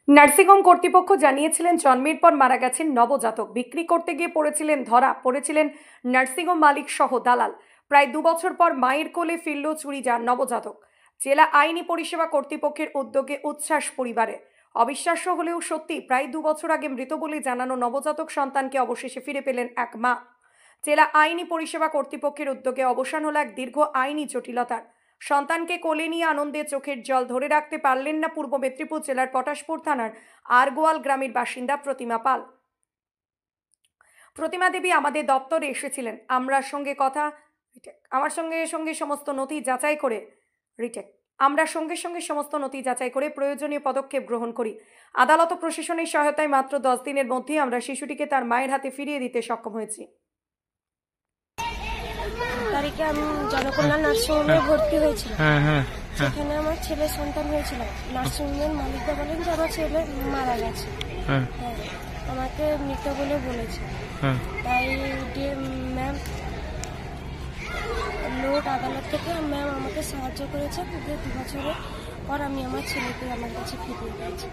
Nursing home কর্তৃপক্ষ জানিয়েছিলেন জন্মের পর মারা গেছেন নবজাতক। বিক্রি করতে গিয়ে ধরা পড়েছিলেন নার্সিংহোম মালিক সহ দালাল। প্রায় 2 বছর পর মায়ের কোলে ফিরল চুরি যান নবজাতক। জেলা আইনি পরিষেবা কর্তৃপক্ষের উদ্যোগে উচ্ছ্বাস পরিবারে। অবিশ্বাস্য হলেও সত্যি, প্রায় 2 বছর আগে মৃত বলে জানানো নবজাতক সন্তানকে অবশেষে ফিরে পেলেন এক মা। জেলা আইনি পরিষেবা কর্তৃপক্ষের উদ্যোগে অবসান হলো এক দীর্ঘ আইনি জটিলতার। সন্তানকে কোলে নিয়ে আনন্দে চোখের জল ধরে রাখতে পারলেন না পূর্ব মেদিনীপুর জেলার পটাশপুর থানার আরগোয়াল গ্রামের বাসিন্দা প্রতিমা পাল। প্রতিমা দেবী আমাদের দপ্তরে এসেছিলেন। আমার সঙ্গে সমস্ত নথি যাচাই করে আমরা সঙ্গে সঙ্গে সমস্ত নথি যাচাই করে প্রয়োজনীয় পদক্ষেপ গ্রহণ করি। আদালত ও প্রশাসনের সহায়তায় মাত্র 10 দিনের মধ্যেই আমরা শিশুটিকে তার মায়ের হাতে ফিরিয়ে দিতে সক্ষম হয়েছি। তারিখে আমি জনকল্যাণ নার্সিংহোমে ভর্তি হয়েছিলাম। সেখানে আমার ছেলের সন্তান হয়েছিল। নার্সিংহোমের মালিকরা বলেন যে আমার ছেলে মারা গেছে। আমাকে মৃত বলে বলেছে। তাই ম্যাম লোক আদালত থেকে ম্যাম আমাকে সাহায্য করেছে। 2 বছরের পর আমি আমার ছেলেকে আমার কাছে ফিরিয়ে দিয়েছি।